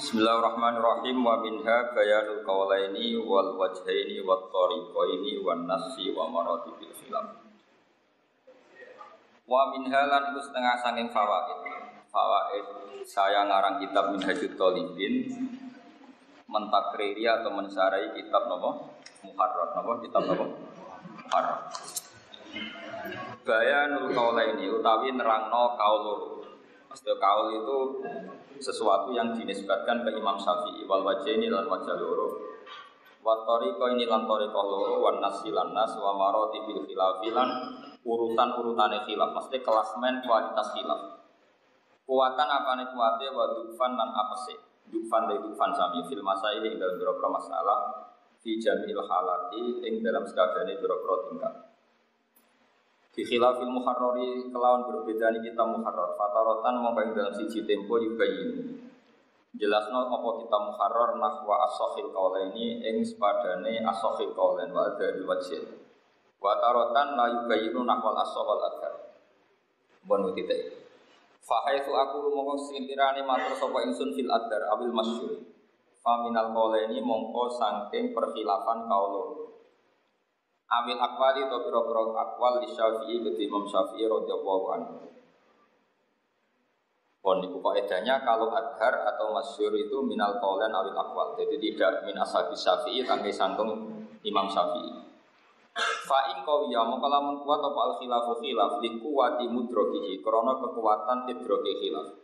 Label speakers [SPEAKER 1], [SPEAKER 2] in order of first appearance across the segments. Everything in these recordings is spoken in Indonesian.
[SPEAKER 1] Bismillahirrahmanirrahim wa minha bayanul qawlaini wal wajhaini wat tariqaini wan nasi wa maratibil khilaf. Wa minha lan iku setengah saking fawaid. Fawaid saya ngarang kitab Minhajut Thalibin mentakriri atau mensarai kitab napa? Muharrar napa? Kitab napa? Muharrar. Bayanul qawlaini utawi nerangno kaul loro. Maksud kaul itu sesuatu yang dinisbatkan ke Imam Syafi'i wal wajhaini lan wajah loro wa tariqa ini lan tariqah loro wan nasi lan nas wa maratibil khilafilan urutan-urutane khilaf mesti kelasmen kualitas khilaf kuatan apane kuate wa dufan lan apese dufan dari dufan sami fil masail ing dalam beberapa masalah fi jamil halati ing dalam sakabehane beberapa tingkat di khilafil muharrari kelawan berbeda ini kita muharrar fatarotan mongko ing dalam siji tempo yubayin jelasno apa kita muharrar nahwa as-sahih qaulaini ing sepadane as-sahih qaulain wa dzal wajh wa tarotan la yubayinu nahwal as-sahal adhar bon titik fa haitsu aku mongko sintirane matur sapa ingsun fil adhar abil masyhur fa minal qaulaini mongko saking perkhilafan kaul Amil akwali atau biro-biro akwal di Syafi'i ke Imam Syafi'i radhiyallahu anhu. Pon niku kaidahnya kalau adhar atau masyhur itu minal qaulan awil akwal. Jadi tidak min ashabi Syafi'i tangke sanggung Imam Syafi'i. Fa in qawiya mongko lamun kuat apa al khilafu khilaf li quwati mudrakihi krana kekuatan idroki khilaf.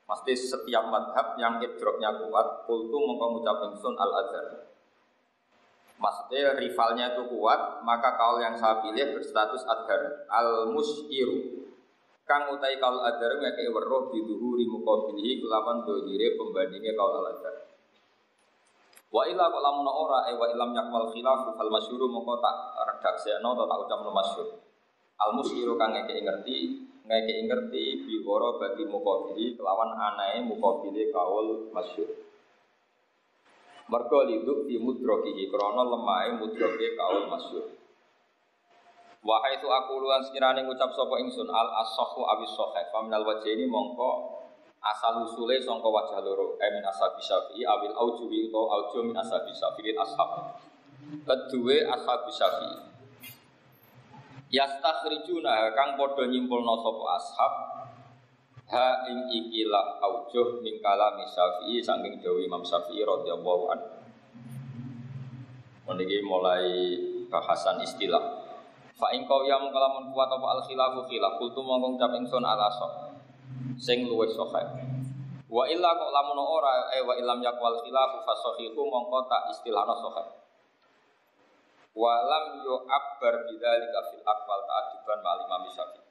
[SPEAKER 1] Pasti setiap madhab yang idroknya kuat kultu mongko ngucap ingsun al adhar. Maksudnya rivalnya itu kuat, maka kaul yang saya pilih berstatus adhar al-musyiru kang utai kaul adhar ngeke weruh biduhuri muqabilihi kelawan dohire pembandingnya kaul al-adhar wa illa kok lamun ora wa ilam yakwal khilafu fal masyhuru moko tak redaksekno atau tak ucapno masyhur al-musyiru kang ngeke ngerti biwara bagi muqabilihi kelawan anae muqabili kaul masyhur mergo liduk di mudrokihi krana lemahe mudroke kaul masyhur. Wa haitsu aku luan sekirane ngucap sapa ingsun al as-sahhu awis sahih fa minal wajhaini mongko asal usule sangka wajah loro min ashabi Syafi'i awil aujubi utawa auju min ashabi Syafi'i ashab. Kedue ashabi Syafi'i. Yastakhrijuna kang padha nyimpulna sapa ashab ha ing ikilah aujuh min kalam Syafi'i saking dawuh Imam Syafi'i radhiyallahu anhu. Meniki mulai bahasan istilah. Fa in qawiyam kalamun kuat apa al khilafu khilaf kultu mongko ngucap ingsun ala sah sing luwih sahih. Wa illa kok lamun ora wa ilam yakwal khilafu fasahihu mongko tak istilahna sahih. Wa lam yu'abbar bidzalika fil aqwal ta'adduban ma'al Imam Syafi'i.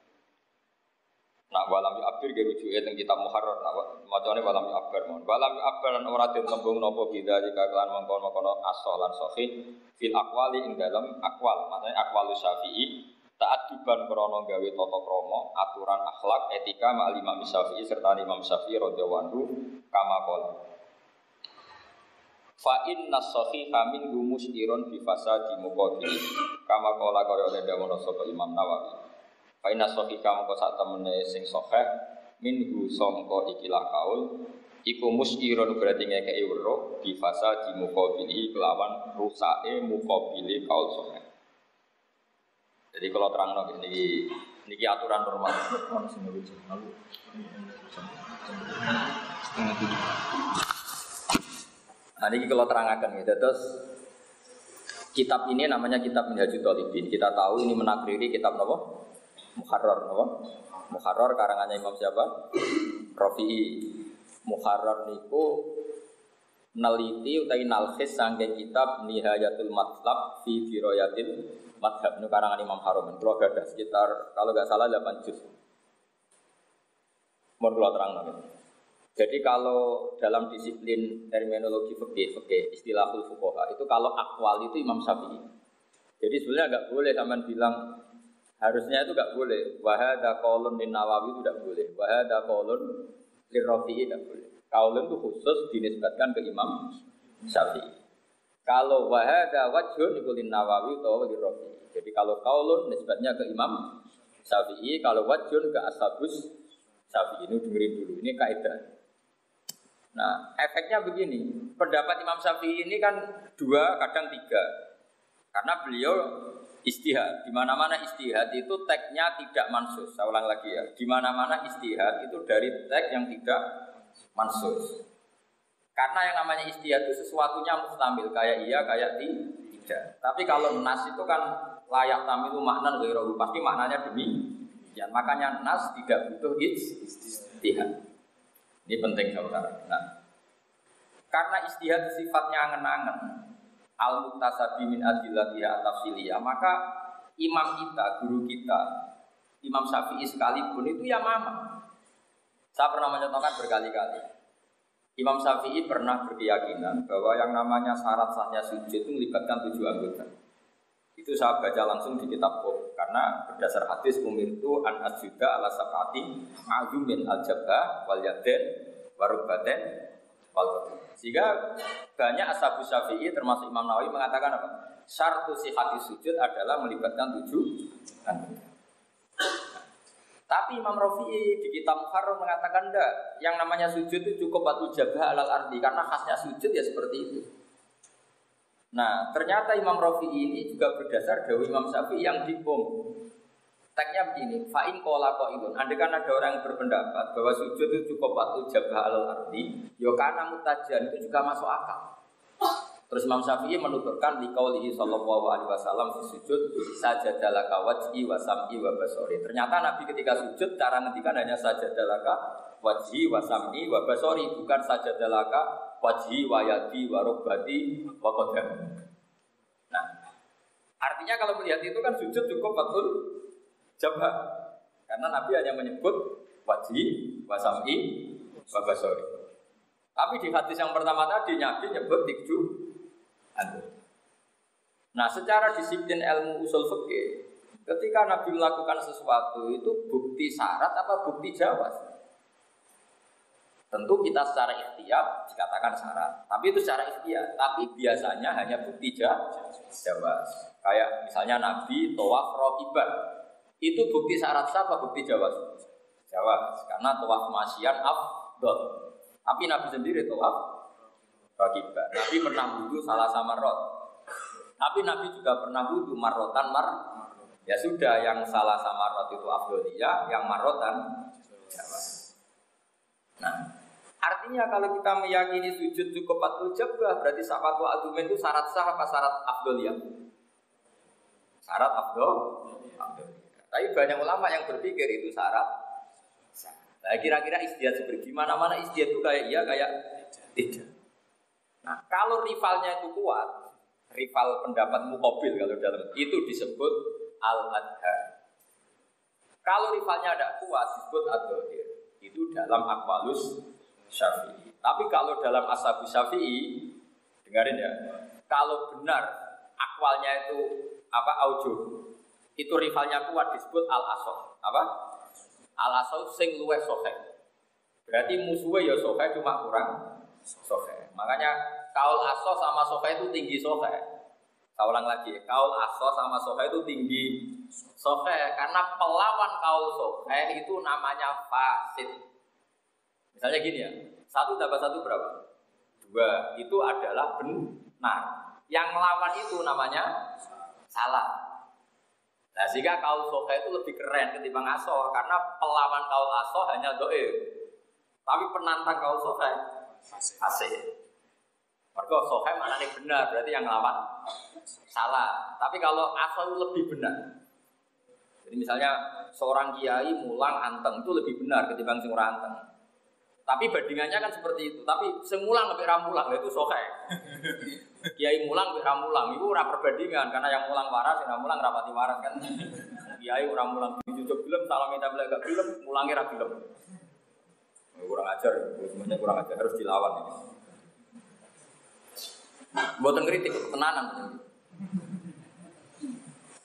[SPEAKER 1] Nah walam yu'abbir ge rujuke teng kitab Muharrar macane walam yu'abbir mon walam yu'abbir lan ora den tembung napa bidzalika kelan mongkon-mongkon asal lan sahih fil aqwali ing dalem aqwal maknane aqwalu Syafi'i ta'adduban krana gawe tata krama aturan akhlak etika ma'al Imam Syafi'i serta Imam Syafi'i radhiyallahu anhu kama qala fa inna sahiha min gumustirun bi fasadi muqaddimi kama qala kaya dawuh sapa Imam Nawawi fa inna sahika mongko sak temene sing sahih minhu sangka ikilah kaul iku musyirun berarti ngekeki weruh bi fasa di muqabili kelawan rusake muqabili kaul sahih. Jadi kalau terangno niki aturan normal. Nah niki kalau terangaken gitu terus kitab ini namanya kitab Minhajut Thalibin. Kita tahu ini menakriri kitab napa? Muharrar napa? Muharrar karangannya Imam siapa? Rafi'i. Muharrar niku neliti utawi nalkhis saking kitab Nihayatul Matlab fi Dirayatil Madhab niku karangan Imam Harum. Kalau ada sekitar kalau enggak salah 8 juz. Mun kula terangno. Jadi kalau dalam disiplin terminologi fikih istilahul fuqaha itu kalau aqwal itu Imam Syafi'i. Jadi sebenarnya enggak boleh sampean bilang harusnya itu enggak boleh. Wa hadza qaulun lin Nawawi itu enggak boleh. Wa hadza qaulun lir Rafi'i enggak boleh. Qaulun itu khusus dinisbatkan ke Imam Syafi'i. Kalau wa hadza wajhun iku lin Nawawi utawa lir Rafi'i. Jadi kalau qaulun nisbatnya ke Imam Syafi'i, kalau wajhun ke ashabus Syafi'i. Ini dengerin dulu. Ini kaidah. Nah, efeknya begini. Pendapat Imam Syafi'i ini kan 2, kadang 3. Karena beliau istihad. Di mana-mana istihad itu teksnya tidak mansus. Saya ulang lagi ya. Di mana-mana istihad itu dari teks yang tidak mansus. Karena yang namanya istihad itu sesuatunya mustamil, kayak iya, kayak tidak. Tapi kalau nas itu kan layak tamilu makna ghairu, pasti maknanya demikian. Makanya nas tidak butuh istihad. Ini penting saudara. Nah, karena istihad sifatnya angen-angen, al-muttasabi min adillatiha at-tafsiliyah, maka imam kita, guru kita, Imam Syafi'i sekalipun itu ya mama. Saya pernah mencontohkan berkali-kali. Imam Syafi'i pernah berkeyakinan bahwa yang namanya syarat sahnya sujud itu melibatkan 7 anggota. Itu saya baca langsung di kitab Qur'an karena berdasar hadis umirtu an asjuda ala sab'ati azumin al-jabha wal yaden warubaten wal qadim. Sehingga banyak ashabu Syafi'i termasuk Imam Nawawi mengatakan apa? Syartu sihhati sujud adalah melibatkan 7 anggota. Tapi Imam Rafi'i di kitab Muharram mengatakan enggak, yang namanya sujud itu cukup batu jabha alal ardi karena khasnya sujud ya seperti itu. Nah, ternyata Imam Rafi'i ini juga berdasar dari Imam Syafi'i yang dibom. Teksnya begini, fa'in qala qailun. Andaikan ada orang yang berpendapat bahwa sujud itu cukup batu jabha alal ardi, ya karena mutajan itu juga masuk akal. Terus Imam Syafi'i menuturkan liqaulihi sallallahu alaihi wasallam sujud sajadalaka wajhi wa sam'i wa basori. Ternyata Nabi ketika sujud cara ngendikan hanya sajadalaka wajhi wa sam'i wa basori, bukan sajadalaka wajhi wa yadi wa rubbati wa qadam. Nah, artinya kalau melihat itu kan sujud cukup betul jabha. Karena Nabi hanya menyebut wajhi wa sam'i wa basori. Tapi di hadis yang pertama tadi Nabi nyebut 7 anggota. Nah, secara disiplin ilmu usul fikih, ketika Nabi melakukan sesuatu itu bukti syarat apa bukti jawaz? Tentu kita secara ikhtiyar dikatakan syarat, tapi itu secara ikhtiyar. Tapi biasanya hanya bukti jawaz. Kayak misalnya Nabi tawaf raqibah, itu bukti syarat apa bukti jawaz? Jawaz, karena tawaf masyian afdal. Tapi Nabi sendiri tawaf raqibah. Nabi pernah wudu salah sama marot. Tapi Nabi juga pernah wudu marotan Ya sudah, yang salah sama marot itu afdoliyah, yang marotan jawaz. Nah, artinya kalau kita meyakini sujud cukup patul jabah, berarti syafatul adumen itu syarat sah apa syarat afdoliyah? Syarat afdoliyah. Tapi banyak ulama yang berpikir itu syarat sah. Nah, kira-kira istihad seperti mana-mana istihad itu kayak iya kayak tidak. Nah, kalau rivalnya itu kuat, rival pendapat muqabil kalau dalam itu disebut al-adhar. Kalau rivalnya tidak kuat disebut ad-dhahir. Itu dalam aqwalus Syafi'i. Tapi kalau dalam ashabu Syafi'i, dengarin ya. Kalau benar akwalnya itu apa aujuh, itu rivalnya kuat disebut al-asah. Apa? Al-asah sing luwih sahih. Berarti musuhnya ya sahih cuma kurang sahih. Makanya kaul aso sama sofa itu tinggi sofa. Saya ulang lagi, kaul aso sama sofa itu tinggi sofa karena pelawan kaul sofa itu namanya fasid. Misalnya gini ya, 1 tambah 1 berapa? 2, itu adalah benar. Yang melawan itu namanya salah. Nah, sehingga kaul sofa itu lebih keren ketimbang aso karena pelawan kaul aso hanya do'if. Tapi penantang kaul sofa fasih. Mergo soheh maknanya benar, berarti yang lawan salah. Tapi kalau asal lebih benar. Jadi misalnya seorang kiai mulang anteng itu lebih benar ketimbang sing ora anteng. Tapi bandingannya kan seperti itu. Tapi sing mulang lebih ramulang itu soheh. Kiai mulang lebih ramulang itu ora perbandingan karena yang mulang waras, yang mulang rapati waras kan. Kiai ora mulang dijujuk film, salam minta beli gak film, mulangnya ra film. Kurang ajar, semuanya kurang ajar harus dilawan ini. Buatan kritik, tenanan.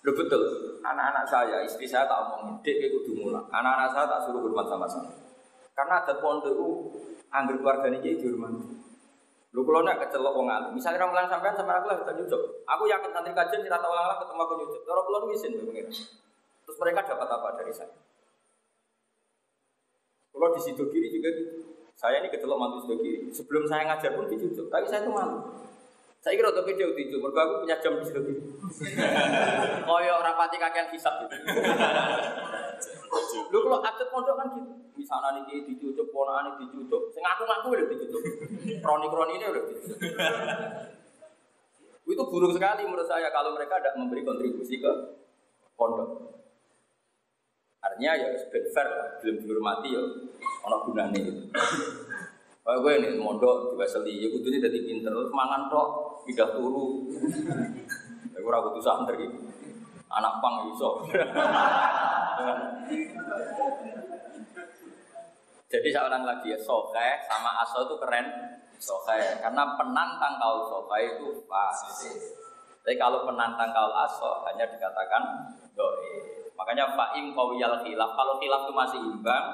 [SPEAKER 1] Loh betul, anak-anak saya, istri saya tak omongin, dek kudu mulang. Anak-anak saya tak suruh hormat sama saya. Karena adat pondok itu, anggar keluarganya jadi dihormati. Lu kalau nak kecelok wong alim, misalnya orang mulang sampean sama aku lah kita nyucuk. Aku yakin santri kajian sira tau ulang ketemu aku nyucuk. Cara kula wisin pengen. Terus mereka dapat apa dari saya? Kalau di situ kiri juga gitu. Saya ini kecelok mantu sebelah kiri. Sebelum saya ngajar pun dicucuk, tapi saya itu malu. Saya kira untuk video dicucuk, mergo aku punya jam di sebelah kiri. Koyo ora pati kakean hisab gitu. Lu kalau adat pondok kan gitu. Misalnya niki dicucuk, ponakane dicucuk. Sing ngaku-ngaku lho dicucuk. Kroni-kroni ini udah dicucuk. Itu buruk sekali menurut saya kalau mereka tidak memberi kontribusi ke pondok. Artinya ya ben fair lah, belum dihormati ya ana gunane gitu. Kayak gue nih mondok diwaseli, ya kudune dadi pinter, terus mangan tok, pindah turu. Aku ora kudu santri. Anak pang iso. Jadi saya ulang lagi ya, sokeh sama aso itu keren. Sokeh, karena penantang kaul sokeh itu pasti. Tapi kalau penantang kaul aso hanya dikatakan doi. Makanya fa'im qawiyal khilaf, kalau khilaf itu masih imbang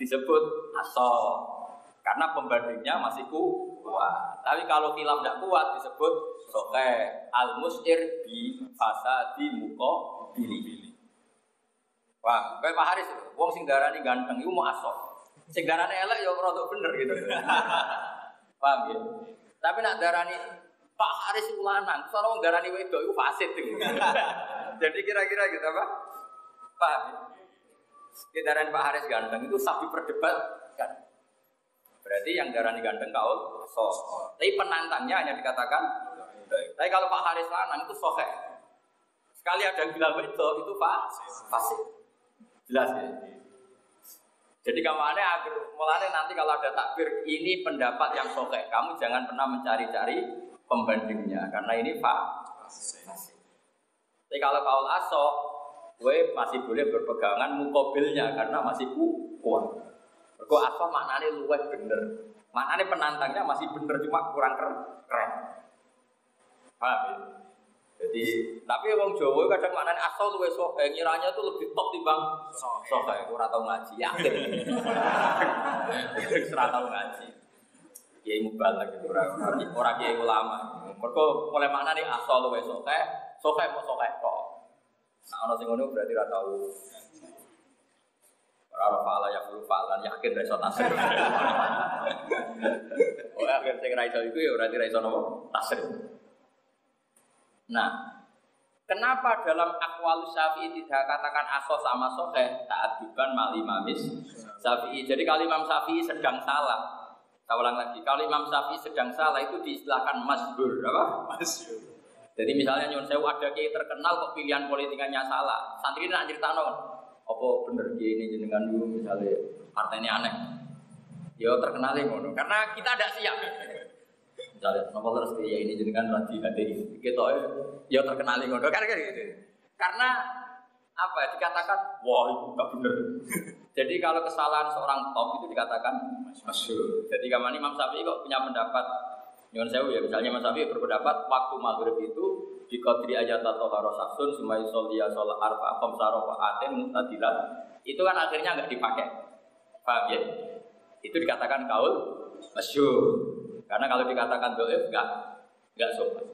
[SPEAKER 1] disebut aso. Karena pembandingnya masih kuat. Tapi kalau khilaf tidak kuat disebut sokeh. Al-mus'ir bi fasadi muko bili. Wah, kayak Pak Haris, wong sing darani ganteng itu mau aso. Sing darani elek ya rada bener gitu. Paham ya? Tapi nak darani Pak Haris itu lanang, soalnya wong darani wedok itu fasid gitu. Jadi kira-kira gitu apa? Paham ya? Darani Pak Haris ganteng itu sah diperdebatkan. Berarti yang darani ganteng kaul so. Tapi penantangnya hanya dikatakan. Tapi kalau Pak Haris lanang itu soheh. Sekali ada yang bilang itu fasid. Jelas ya. Jadi kamarnya agar mulanya nanti kalau ada takbir ini pendapat yang soheh. Kamu jangan pernah mencari-cari pembandingnya karena ini fasid. Tapi kalau kaul aso, gue masih boleh berpegangan mukobilnya karena masih kuat. Kau apa maknanya luwes bener, maknanya penantangnya masih bener cuma kurang keren. Paham ya? Jadi, tapi orang Jawa kadang maknanya asal luwes sohe, ngiranya tuh lebih top timbang sohe. Kurang tahu ngaji, yakin. Kurang tahu ngaji. Kiai mubalak gitu orang kiai ulama. Mereka mulai maknanya asal luwes sohe mau sohe kok. Nah orang sing ngono berarti ora tahu. Ora fa'ala ya fa'lan yakin ra iso tasir. Oh akhir sing ra iso iku ya berarti ra iso napa? Tasir. Nah, kenapa dalam aqwal Syafi'i tidak katakan aso sama soheh ta'adiban mal imamis Syafi'i. Jadi kalau Imam Syafi'i sedang salah. Saya ulang lagi, kalau Imam Syafi'i sedang salah itu diistilahkan masyhur, apa? Masyhur. Jadi misalnya nyuwun sewu ada kiai terkenal kok pilihan politikanya salah. Santri nak critakno apa bener dia ini jenengan dulu misalnya partainya aneh, ya terkenal ngono. Karena kita tidak siap. Misalnya, kenapa terus dia ini jenengan radhi hati, kita ya terkenal ngono. Karena gitu. Karena apa? Dikatakan, wah itu nggak bener. Jadi kalau kesalahan seorang top itu dikatakan masyhur. Jadi kamane Imam Syafi'i kok punya pendapat, nyuwun sewu ya. Misalnya Imam Syafi'i berpendapat waktu maghrib itu di qadri ayat atau harosaksun sumai solia sholat arfa komsaro aten mutadilat itu kan akhirnya nggak dipakai, paham ya? Itu dikatakan kaul masyhur karena kalau dikatakan doif nggak sopan.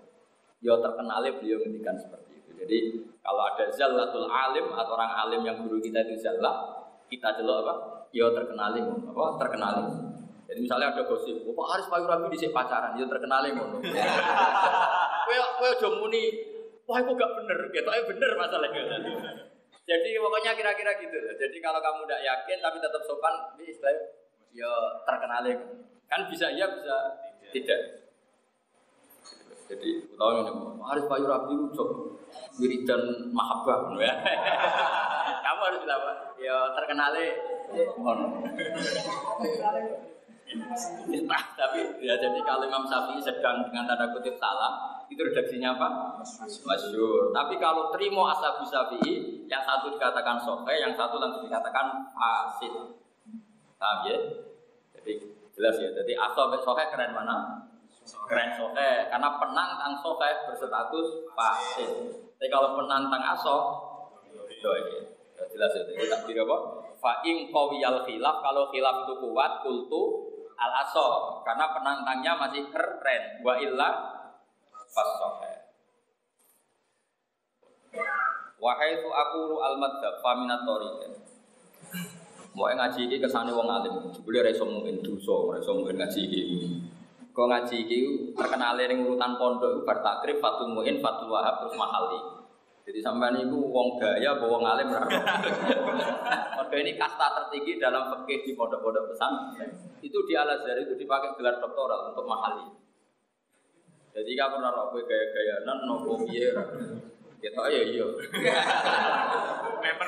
[SPEAKER 1] Yo terkenalnya beliau ngendikan seperti itu. Jadi kalau ada zallatul alim atau orang alim yang guru kita itu zallah, kita celok apa? Yo terkenalin apa? Terkenalin. Jadi misalnya ada gosip, Pak Haris Payu Rabi dhisik pacaran, yo terkenalin ngono. Kowe aja muni, wah itu gak bener, ketoknya bener masalahnya. Jadi pokoknya kira-kira gitu. Jadi kalau kamu tidak yakin tapi tetap sopan, ini istilahnya ya terkenalin. Kan bisa iya, bisa tidak. Jadi utawa ngene, Haris Payu Rabi itu wiridan mahabbah ya. Kamu harus bilang, ya terkenalin ngono. Tapi ya jadi kalau Imam Syafi'i sedang dengan tanda kutip salah, itu redaksinya apa? Masyhur. Tapi kalau terima ashabu Syafi'i, yang satu dikatakan sahih, yang satu langsung dikatakan fasid. Paham ya? Jadi jelas ya. Jadi asal sahih keren mana? Keren sahih karena penantang sahih berstatus fasid. Tapi kalau penantang asal doi. Jelas ya. Jadi takdir apa? Fa in qawiyal khilaf, kalau khilaf itu kuat kultu al-aso karena penantangnya masih keren. Wa illa fassohe. Wahai tu aku al-madzhab faminat toriqen. Mau ngaji iki kesane wong alim, jebule ra iso mungkin dosa, ora iso mungkin ngaji iki. Kok ngaji iki terkenal ning urutan pondok iku bar takrib Fatul Muin, Fatul Wahab terus Mahali. Jadi sampean iku wong gaya apa wong alim ora. Mergo ini kasta tertinggi dalam fikih di pondok-pondok pesantren. Itu di Al-Azhar itu dipakai gelar doktoral untuk Mahali. Jadi kamu ora kowe gaya-gayanan nopo piye ora. Ketok ya iya.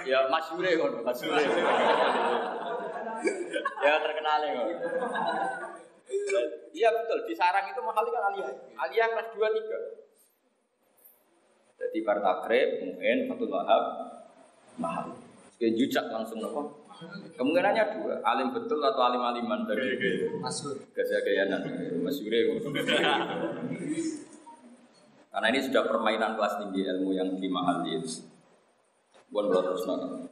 [SPEAKER 1] Ya masyhure ngono, masyhure. Ya terkenal ya. Iya betul, di sarang itu Mahali kan aliyah. Aliyah kelas 2 3. Jadi Bartakrib, Mu'in, Fatul Wahab, Mahali. Sekali jujak langsung nopo. Kemungkinannya 2, alim betul atau alim-aliman dari masyhur. Gaya-gayanan, masyhure. Karena ini sudah permainan kelas tinggi ilmu yang di Mahali itu. Terus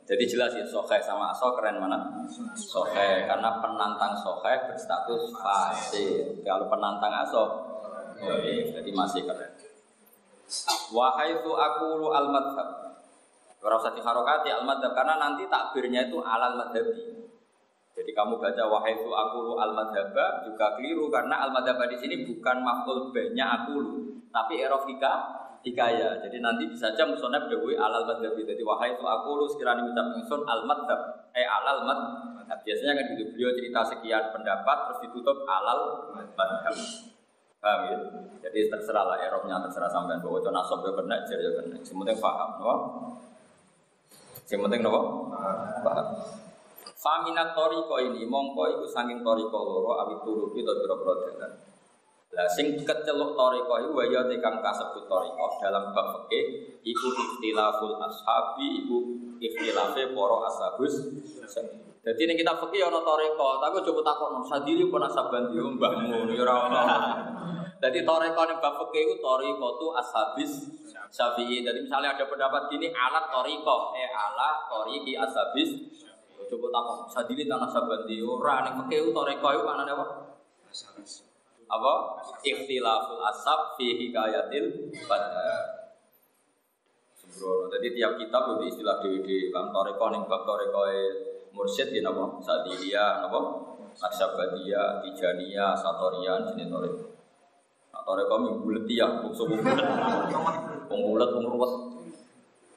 [SPEAKER 1] jadi jelas ya Soheh sama Aso keren mana? Soheh karena penantang Soheh berstatus fasih. Kalau penantang Aso, jadi masih keren. Wahai itu aku al-madhab. Ora usah diharokati al-madhab karena nanti takbirnya itu alal madhabi. Jadi kamu baca wahai itu aku al-madhab juga keliru karena al-madhab di sini bukan maf'ul bihnya aku, tapi erofika hikaya. Jadi nanti bisa aja musonab dewi alal madhab. Jadi wahai itu aku sekiranya ucap ingsun al-madhab alal madhab. Biasanya kan gitu beliau cerita sekian pendapat terus ditutup alal madhab. Paham ya? Jadi terserah lah erofnya terserah sampean bahwa itu nasab ya kena jar ya kena. Sementing paham, no? Sementing no? Paham. Faminat toriko ini mongko iku saking toriko loro awit turu kita biro-biro dalan. Lah sing keceluk toriko iku waya tekang kasebut toriko dalam bab fikih iku ikhtilaful ashabi iku ikhtilafe para ashabus. Dadi nek kita fikih ana toriko, tapi coba takokno sadiri pun asaban yo mbahmu ya ora ono. Dadi toriko ning bab fikih iku toriko tu ashabis Syafi'i. Jadi misalnya ada pendapat gini alat toriko, ala toriki ashabis. Coba takok sadili tanah sabandi ora ning fikih toriko iku maknane apa? Apa? Ikhtilaful ashab fi hikayatil badar. Sembrono. Jadi tiap kitab itu istilah dhewe-dhewe. Bang toriko ning bab torikoe mursyid ya napa? Sadiliyah napa? Naksabandiyah, Tijaniyah, Satorian jenenge toriko. Toriko mbulet ya, bungsu bulet. Wong bulet wong ruwet.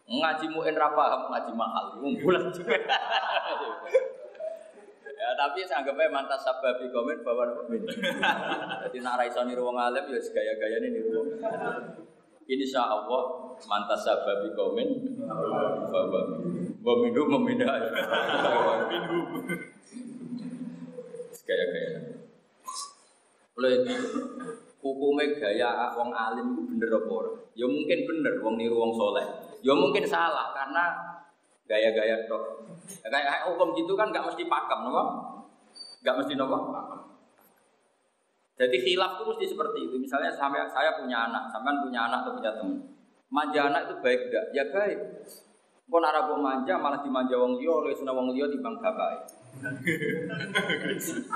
[SPEAKER 1] Ngaji Mu'in ra paham, ngaji mahal, bulat juga. Ya tapi saya anggapnya mantas sababi komen bahwa jadi nak ra iso niru wong alim ya gaya-gayane niru. Insya Allah mantas sababi komen bahwa minum memindah. Minum. Gaya-gaya. Oleh itu hukumnya gaya wong alim itu bener apa ora? Ya mungkin bener wong niru wong soleh. Ya mungkin salah karena gaya-gaya tok. Kayak hukum gitu kan nggak mesti pakem, nopo? Nggak mesti nopo? Jadi khilaf itu mesti seperti itu. Misalnya saya punya anak, sampean punya anak atau punya teman. Manja anak itu baik enggak? Ya baik. Kok ora kok manja malah dimanja wong liya, oleh seneng wong liya timbang bapake.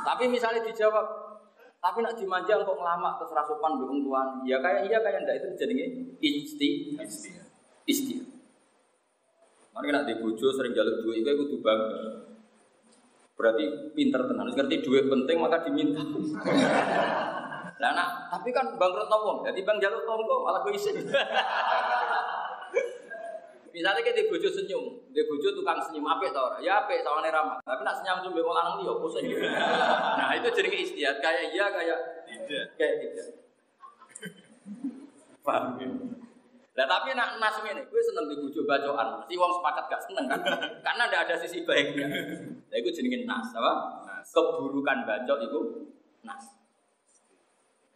[SPEAKER 1] Tapi misalnya dijawab, tapi nak dimanja kok ngelamak terus rasupan mbek wong tuan. Ya kayak iya kayak ndak itu jenenge isti. Mari nak dibojo sering jaluk duit iku kudu bangga. Berarti pinter tenan. Ngerti duit penting maka diminta. Lah nak, tapi kan bangkrut nopo? Jadi bang jaluk tonggo malah kowe isin. Misalnya kita dibojo senyum, dibojo tukang senyum apik ta ora? Ya apik sawane ramah. Tapi nak senyum sumbe wong lanang liya pusing. Nah, itu jenenge istihad kayak iya kayak tidak. Kayak tidak. Paham ya? Nah tapi nak nas ini, gue seneng dibujuk bacoan. Mesti wong sepakat gak seneng kan? Karena tidak ada sisi baiknya. Nah itu jenengin nas, apa? Keburukan bacok itu nas.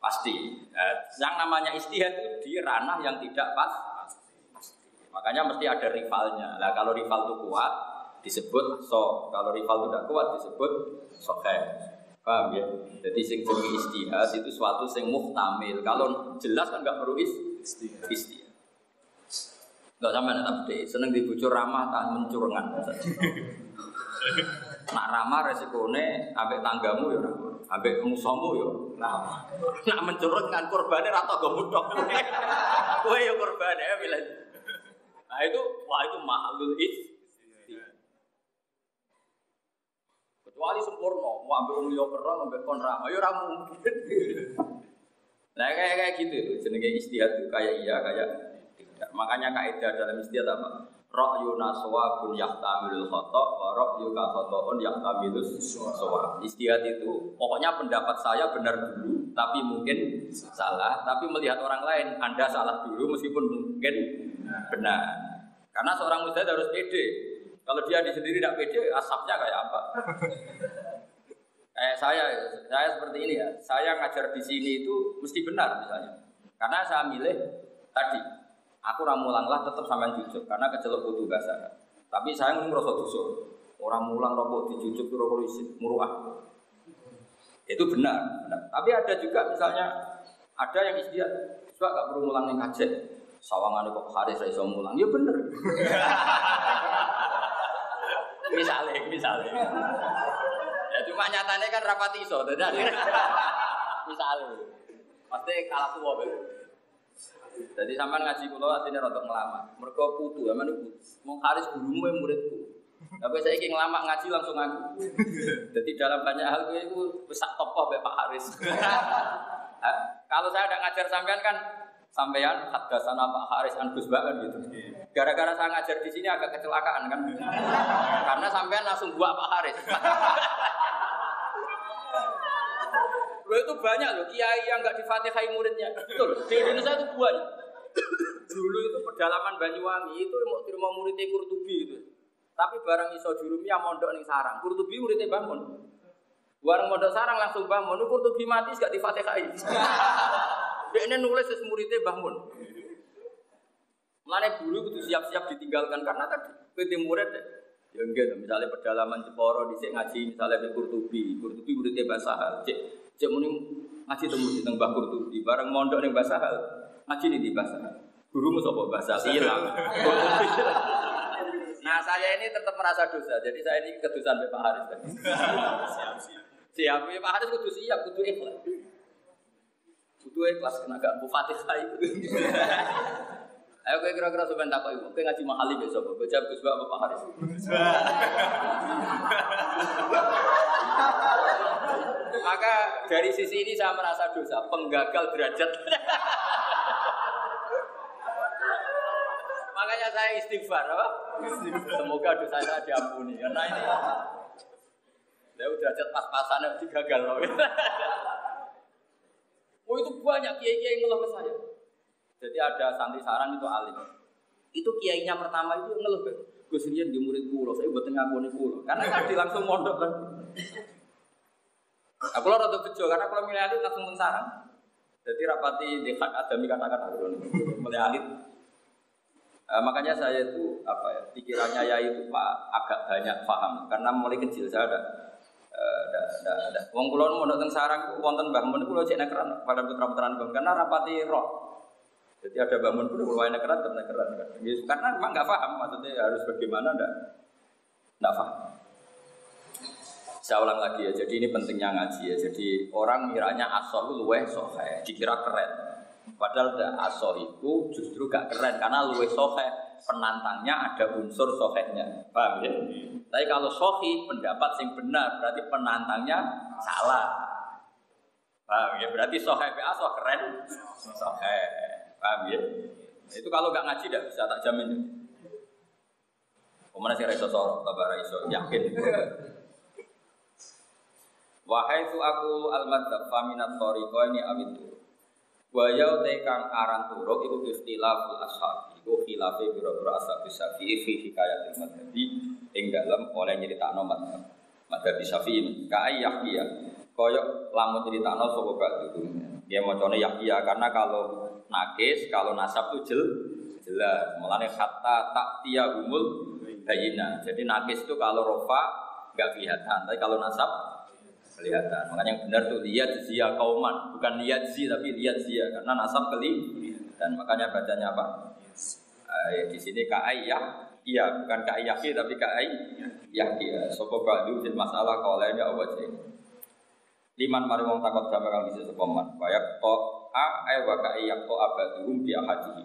[SPEAKER 1] Pasti. Yang namanya istihad itu di ranah yang tidak pasti. Makanya mesti ada rivalnya. Nah kalau rival itu kuat disebut so. Kalau rival itu tidak kuat disebut sohe. Paham ya? Jadi sing jenenge istihad itu suatu sing muhtamil. Kalau jelas kan nggak perlu istihad. Enggak sampean tak bedhe, seneng dibojo ramah tak mencurengan. Nak ramah resikone ambek tanggamu ya ramah, ambek musuhmu ya ramah. Nak mencureng kan korbane ra tok go mutok. Kowe ya korbane bila. Nah itu wah itu mahalul istihad. Kecuali sempurna, mau ambil wong liya perang, ambil kon ramah, ya ora mungkin. Nah kayak gitu itu jenenge istihad itu kayak iya kayak tidak. Makanya kaidah dalam istihad apa? Ra'yuna shawabun yahtamilul khata' wa ra'yuka khata'un yahtamilus shawab. Istihad itu pokoknya pendapat saya benar dulu, tapi mungkin salah, tapi melihat orang lain Anda salah dulu meskipun mungkin benar. Karena seorang mujtahid harus pede. Kalau dia sendiri tidak pede, asapnya kayak apa? Saya seperti ini ya. Saya ngajar di sini itu mesti benar misalnya. Karena saya milih tadi, aku ramulanglah tetap sampean jujuk karena kecelok butuh bahasa. Tapi saya ngerasa dosa. Orang mulang rokok dijujuk itu rokok isin muruah. Itu benar. Tapi ada juga misalnya ada yang istiadat, coba gak perlu mulang yang kajet. Sawangan kok Haris ra iso mulang. Ya bener. Misalnya. Ya cuma nyatanya kan rapati iso, dadi. Misalnya. Pasti kalah tuwa bae. Jadi sampean ngaji kula asline rada nglamak. Mergo putu, sampean iku mung Haris gurumu muridku. Tapi saya ingin ngelamak ngaji langsung aku. Jadi dalam banyak hal kowe iku wis sak topoh mbek Pak Haris. Kalau saya ada ngajar sampean kan sampean hadasana Pak Haris an Gus Bakan gitu. Gara-gara saya ngajar di sini agak kecelakaan kan. Karena sampean langsung buat Pak Haris. Loh itu banyak loh kiai yang enggak difatihai muridnya. Betul. Di Indonesia itu banyak. Dulu itu pedalaman Banyuwangi itu mau terima muridnya Qurtubi itu. Tapi barang iso jurumiyah mondok ning sarang. Qurtubi muridnya bangun. Barang mondok sarang langsung bangun. Qurtubi mati enggak difatihai. Dia nulis muridnya bangun. Mulane guru kudu siap-siap ditinggalkan karena tadi kowe murid ya enggak misalnya pedalaman Jeporo dhisik ngaji misalnya di Qurtubi muridnya Basahal. Cek muni ngaji temu di Mbah Qurtubi bareng mondok ning Basahal. Ngaji ning di Basahal. Gurumu sapa Basahal hilang. Nah, saya ini tetap merasa dosa. Jadi saya ini kedusan Pak Haris tadi. Siap. Pak Haris kudu siap, kudu ikhlas. Kudu ikhlas kena gak bu Fatihah itu. Ayo kowe kira-kira sampean takok iku, kowe ngaji mahali besok, kowe jawab Gus Bak Pak Haris. Maka dari sisi ini saya merasa dosa, penggagal derajat. Makanya saya istighfar, apa? Semoga dosa saya diampuni. Karena ini, saya derajat pas-pasan yang digagal loh. Oh itu banyak kiai-kiai ngeluh ke saya. Jadi ada santri sarang itu alim. Itu kiainya pertama itu ngeluh ke Gus Rian di murid kulo, saya buat ngakoni kulo. Karena tadi langsung mondok kan. Aku lo rada bejo karena kalau milih alit langsung sarang. Jadi rapati di hak adami kata-kata milih alit. Makanya saya itu pikirannya ya itu Pak agak banyak paham karena mulai kecil saya ada wong kula mondok teng sarang wonten Mbah Mun kula cek nekeran pada putra-putraan Mbah karena rapati roh. Jadi ada Mbah Mun kudu lumayan nekeran karena memang enggak paham maksudnya harus bagaimana enggak paham. Saya ulang lagi ya. Jadi ini pentingnya ngaji ya. Jadi orang miranya asoh luweh sohe dikira keren. Padahal asoh itu justru gak keren karena luweh sohe penantangnya ada unsur sohenya. Paham ya? Tapi kalau sohi pendapat yang benar berarti penantangnya salah. Paham ya? Berarti sohe asoh keren sohe. Paham ya? Itu kalau gak ngaji tidak bisa tak jamin. Kemana sih Raiso sorok, Bapak Raiso yakin. Wahai tu aku al-madzhab faminat thariqa ini awitu. Wa yau tekang aran turuk iku ikhtilaful ashab. Iku khilafe biro-biro ashab Syafi'i fi hikayatil madzhabi ing dalem oleh nyeritakno madzhab. Madzhab Syafi'i ka Yahya. Koyok lamun nyeritakno sapa ba'du. Dia macane Yahya karena kalau nakis, kalau nasab itu jelas. Mulane hatta ta'tiyahumul bayyinah. Jadi nakis itu kalau rofa enggak kelihatan, tapi kalau nasab kelihatan. Makanya yang benar tuh lihat zia kauman, bukan lihat zi tapi lihat zia karena nasab kelihatan. Makanya bacanya apa? Di sini kaiyah, iya bukan kaiyah tapi kaiyah. Sopo badu fil masalah qaulanya apa sih? Liman mari wong takut gambar kang bisa sepaman. Bayak to wa kaiyah to abaduhum bi ahadihi.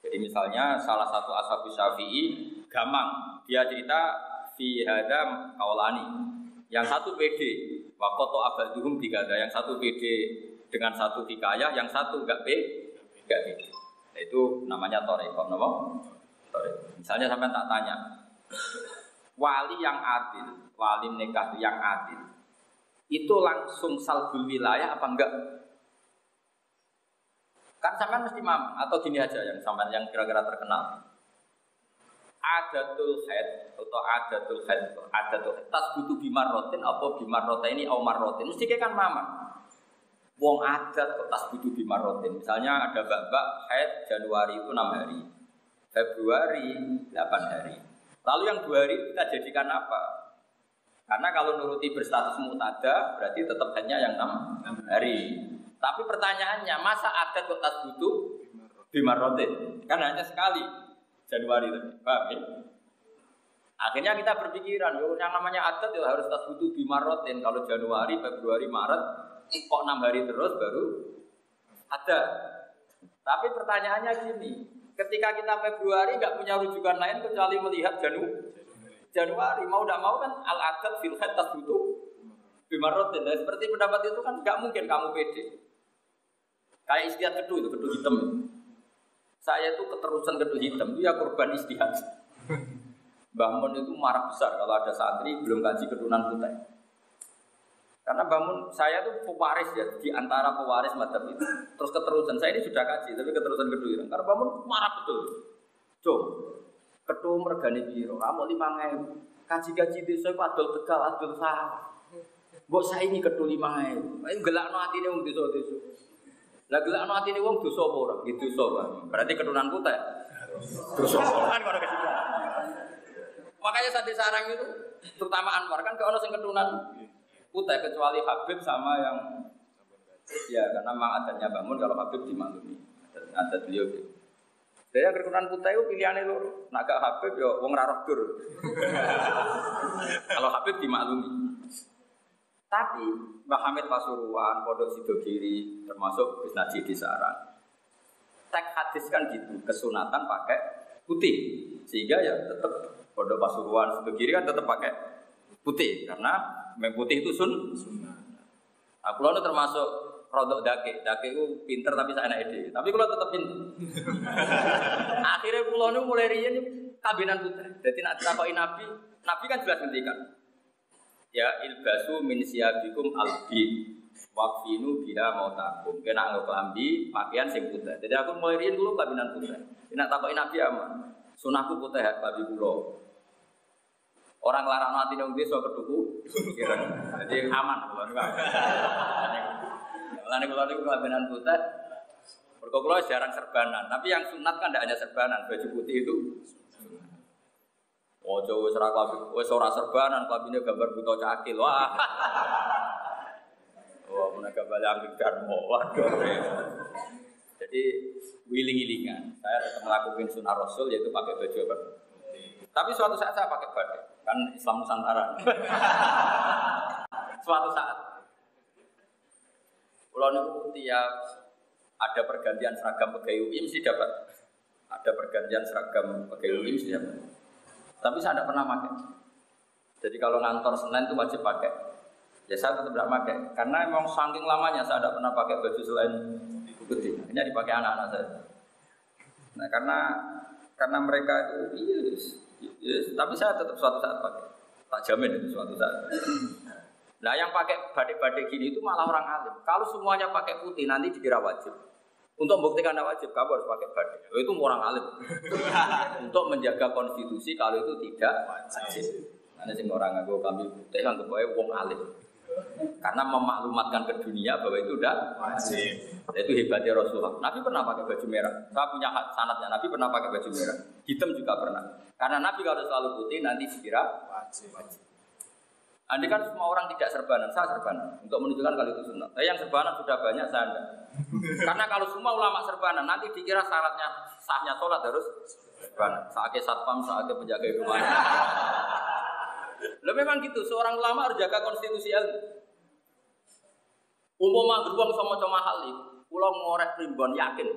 [SPEAKER 1] Jadi misalnya salah satu ashab Syafi'i gamang, dia cerita fi hadam qaulani. Yang satu PD, wakoto abaduhum digada. Yang satu PD dengan satu hikayah, yang satu enggak PD. Nah, itu namanya toreko, nama? Toreko. Misalnya sampai tak tanya, wali yang adil, wali nikah yang adil, itu langsung salbul wilayah apa enggak? Kan sampean mesti mamang atau gini aja yang sampean yang kira-kira terkenal. Adatul haid atau adatul tas butuh bimarrotin apa bimarrotin ini au marrotin mesti kan mamang. Wong adat kok tas butuh bimarrotin. Misalnya ada mbak-mbak haid Januari itu 6 hari, Februari 8 hari. Lalu yang 2 hari kita jadikan apa? Karena kalau nuruti berstatus mu'tada berarti tetap hanya yang 6 hari. Tapi pertanyaannya, masa adat kok tas butuh bimarrotin? Kan hanya sekali Januari tadi, paham ya? Akhirnya kita berpikiran, yang namanya adat ya harus tas butuh bimarrotin. Kalau Januari, Februari, Maret, kok 6 hari terus baru ada. Tapi pertanyaannya gini, ketika kita Februari nggak punya rujukan lain kecuali melihat Januari, mau tidak mau kan al-adat fil haid tas butuh bimarrotin. Dan seperti pendapat itu kan nggak mungkin kamu pede. Kayak istiadat kedu itu, kedu hitam. Saya itu keterusan kedu hitam, itu ya korban istihad. Mbah Mun itu marah besar kalau ada santri belum kaji kedunan putih. Karena Mbah Mun, saya itu pewaris ya, di antara pewaris madzhab itu. Terus keterusan, saya ini sudah kaji, tapi keterusan kedu hitam. Karena Mbah Mun marah betul. Cung, kedu mergani biro, kamu 5.000. Kaji-kaji desa itu adol Tegal, adol sah. Mbok saya ini kedu 5.000. Ayo gelakno atine wong desa-desa. Lah gelakno atine wong dosa apa ora? Gitu dosa, Bang. Berarti keturunan putih. Dosa kan kok kesibukan. Makanya Sandi Sarang itu terutama Anwar kan kalau sing keturunan putih kecuali Habib sama yang ya karena memang adanya bangun kalau Habib dimaklumi. Adat beliau gitu. Saya keturunan putih itu pilihannya loro. Nak gak Habib ya wong ra roh dur. Kalau Habib dimaklumi. Tapi Mbah Hamid Pasuruan, Pondok Sidogiri, termasuk Gus Najib di Sarang, teks hadis kan gitu, kesunatan pakai putih, sehingga ya tetap Pondok Pasuruan, Sidogiri kan tetap pakai putih, karena memang putih itu sunnah. Nah, kalau itu termasuk rodok dake itu pinter tapi saya enak ide, tapi kalau tetap pinter. Akhirnya kalau itu mulai rian kabinan putih, jadi nak takoki Nabi kan jelas ngendikan. Ya ilbasu min siyabikum albi waqfinu biha mautakum. Kena nggo klambi pakaian sing putih. Jadi aku mulai riyen dulu kabinan putih. Nek takoki Nabi aman. Sunahku putih klambi kula. Orang larang atine wong desa ketuku. Jadi aman kula niku. Lan kula niku kabinan putih. Mergo kula jarang serbanan, tapi yang sunat kan ndak hanya serbanan, baju putih itu. Ojo wis ora serbanan, klambine gambar buta cakil. Wah. Wah, menawa gambar angin darmo. Waduh. Jadi wiling-wilingan. Saya tetap melakukan sunnah Rasul yaitu pakai baju apa? Tapi suatu saat saya pakai badai. Kan Islam Nusantara. Suatu saat. Kalau niku tiap ada pergantian seragam pegawai UI mesti dapat. Ada pergantian seragam pegawai UI mesti dapat. Tapi saya tidak pernah pakai. Jadi kalau ngantor Senin itu wajib pakai. Ya saya tetap tidak pakai. Karena memang saking lamanya saya tidak pernah pakai baju selain putih. Ini dipakai anak-anak saya. Nah karena mereka itu yes, tapi saya tetap suatu saat pakai. Tak jamin itu suatu saat. Nah yang pakai badik-badik gini itu malah orang alim. Kalau semuanya pakai putih nanti dikira wajib. Untuk membuktikan anda wajib, kamu harus pakai badik. Itu orang alim. Untuk menjaga konstitusi kalau itu tidak wajib. Karena semua orang ngaku kami putih kan kebawa wong alim. Karena memaklumatkan ke dunia bahwa itu udah wajib. Itu hebatnya Rasulullah. Nabi pernah pakai baju merah. Saya punya sanadnya. Nabi pernah pakai baju merah. Hitam juga pernah. Karena Nabi kalau selalu putih nanti dikira wajib. Andai kan semua orang tidak serbanan, saya serbanan untuk menunjukkan kalau itu sunnah. Tapi yang serbanan sudah banyak, saya enggak. Karena kalau semua ulama serbanan, nanti dikira syaratnya sahnya sholat harus serbanan. Saatnya satpam, saatnya penjaga rumah. Loh memang gitu, seorang ulama harus jaga konstitusi ilmu. Umpama beruang sama mahal itu, pulau ngorek primbon yakin.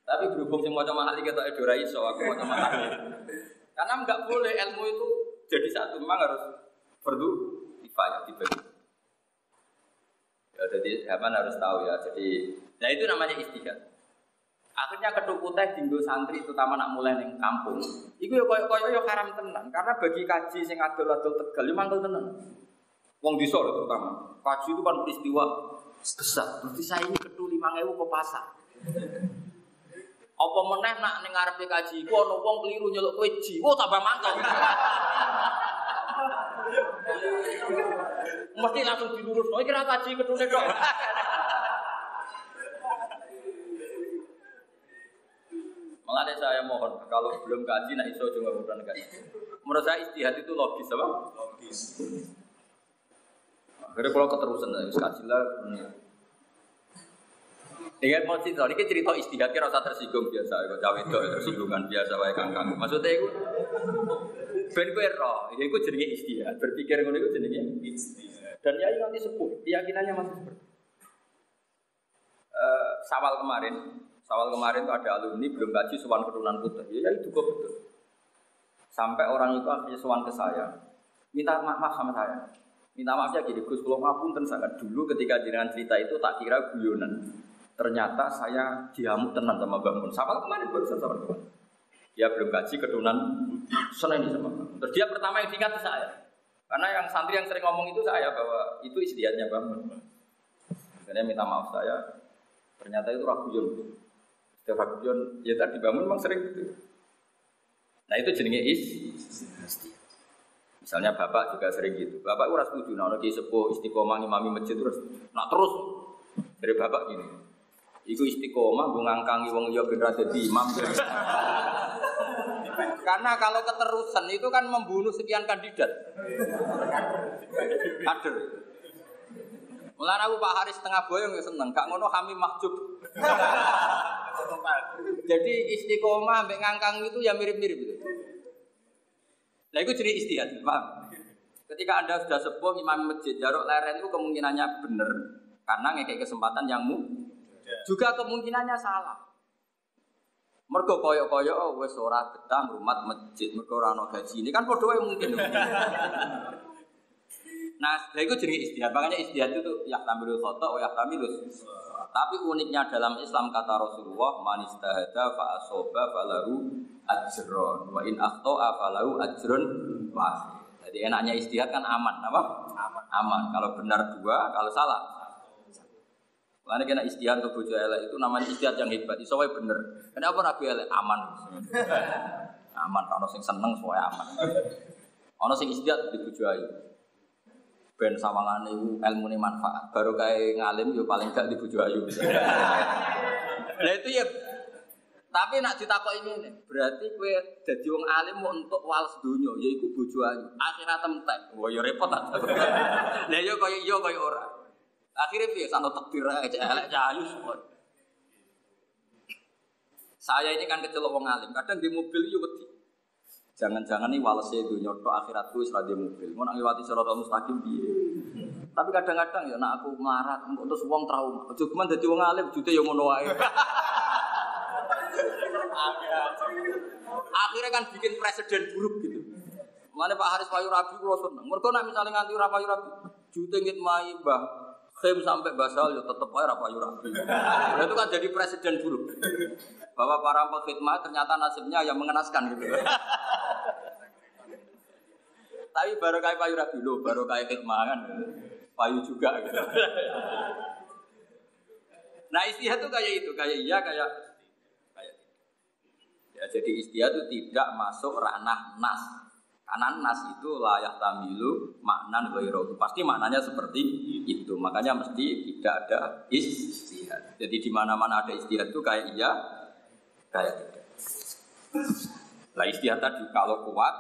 [SPEAKER 1] Tapi berhubung semua mahal kita edora iso, aku mau mahal. Karena enggak boleh ilmu itu jadi satu. memang harus fardu kifayah dibagi. Ya, jadi zaman harus tahu ya. Jadi, nah itu namanya ijtihad. Akhirnya kethuku teh dinggo santri terutama nak mulai ning kampung. Iku ya koyo ya haram tenan karena bagi kaji sing adol-adol Tegal yo mangkel tenan. Wong desa lho terutama. Kaji itu kan peristiwa besar. Berarti saya ini kethu 5.000 ke pasar. Apa meneh nak ning ngarepe kaji iku ana wong keliru nyeluk kowe ji. Oh tambah mangkel. Mesti langsung dilurusno. Iki ra kaji kethune tok. Malah saya mohon kalau belum kaji nak iso juga bukan kaji. Menurut saya ijtihad itu logis apa? Logis. Akhirnya kalau keterusan harus kaji lah. Ingat mau cerita, ini cerita ijtihad kira rasa tersinggung biasa, kalau cawe itu tersinggungan biasa wae kangkang. Maksudnya itu ben kowe roh, iku jenenge ijtihad. Berpikir ngono iku jenenge ijtihad. Dan yai nanti sepuh, keyakinannya masih seperti. Sawal kemarin itu ada alumni belum kaji sowan keturunan putra. Ya itu kok betul. Sampai orang itu akhirnya sowan ke saya, minta maaf sama saya. Minta maafnya gini, Gus, kalau ngapunten sangat dulu ketika jenengan cerita itu tak kira guyonan. Ternyata saya diamuk tenan sama Mbak Mun. Sawal kemarin barusan sawal kemarin. Dia belum kaji keturunan seneni sama Mbak. Terus dia pertama yang diingat saya. Karena yang santri yang sering ngomong itu saya bahwa itu ijtihadnya Mbak Mun. Akhirnya minta maaf saya. Ternyata itu raguyon. Raguyon ya tadi bangun memang sering gitu. Nah itu jenenge ijtihad. Misalnya bapak juga sering gitu. Bapak ora setuju nek ana ki sepuh istiqomah ngimami masjid terus nak terus dari bapak gini. Iku istiqomah nggo ngangkangi wong liya ben ra dadi imam. Karena kalau keterusan itu kan membunuh sekian kandidat. Kader. Mulane aku Pak Haris Tengah Boyong ya seneng, gak ngono kami mahjub. Jadi istiqomah mbek ngangkang itu ya mirip-mirip itu. Nah itu jadi ijtihad, paham? Ketika Anda sudah sepuh imam masjid jaruk leren itu kemungkinannya benar karena ngekek kesempatan yang juga kemungkinannya salah. Mergo koyok-koyok wis ora betah ngrumat masjid, mergo ora ana gaji. Ini kan padha wae mungkin. Nah, itu jenis ijtihad. Makanya ijtihad itu yahtamilul khata' wa yahtamilus. Tapi uniknya dalam Islam kata Rasulullah, man istahada fa asaba falahu ajrun wa in akhta'a falahu ajrun wahid. Jadi enaknya ijtihad kan aman, apa? Aman. Kalau benar dua, kalau salah. Karena kena ijtihad untuk bojo elek itu namanya ijtihad yang hebat. Iso wae bener. Kenapa rabi elek aman? Aman, ono sing seneng soe aman. Ono sing ijtihad di bojo ayu. Ben sawangane ilmune manfaat. Baru kae ngalim yo paling gak di bojo ayu. Lah itu ya. Tapi nak ditakoki ngene, berarti kowe dadi wong alim mau entuk wales donya yaiku bojo ayu. Akhirat entek. Wah ya repot ta. Lah yo koyo ora. Akhirnya piye santo takdir ae elek ayu semua. Saya ini kan kecelok wong alim, kadang di mobil yo wedi. Jangan-jangan nih walese dunya tok akhiratku wis ra di mobil. Mun ngliwati siratal mustaqim piye. Tapi kadang-kadang ya nek aku melarat terus wong trauma. Aja cuman dadi wong alim jute ya ngono wae. Akhirnya kan bikin presiden buruk gitu. Mane Pak Haris Payu Rabi kula seneng. Mergo nek misale nganti ora Payu Rabi, jute ngit mai Mbah Khem sampai basal ya tetep ae ora Payu Rabi. Itu kan jadi presiden buruk. Bahwa para pengkhidmat ternyata nasibnya yang mengenaskan gitu. Tapi baru kayak Payu Rabi loh, baru kayak khidmat kan. Payu juga gitu. Nah ijtihad itu kayak itu, kayak iya kayak ya, jadi ijtihad itu tidak masuk ranah nas. Karena nas itu layak tamilu maknan ghairu. Pasti maknanya seperti itu. Makanya mesti tidak ada ijtihad. Jadi di mana-mana ada ijtihad itu kayak iya, kayak tidak. Lah ijtihad tadi kalau kuat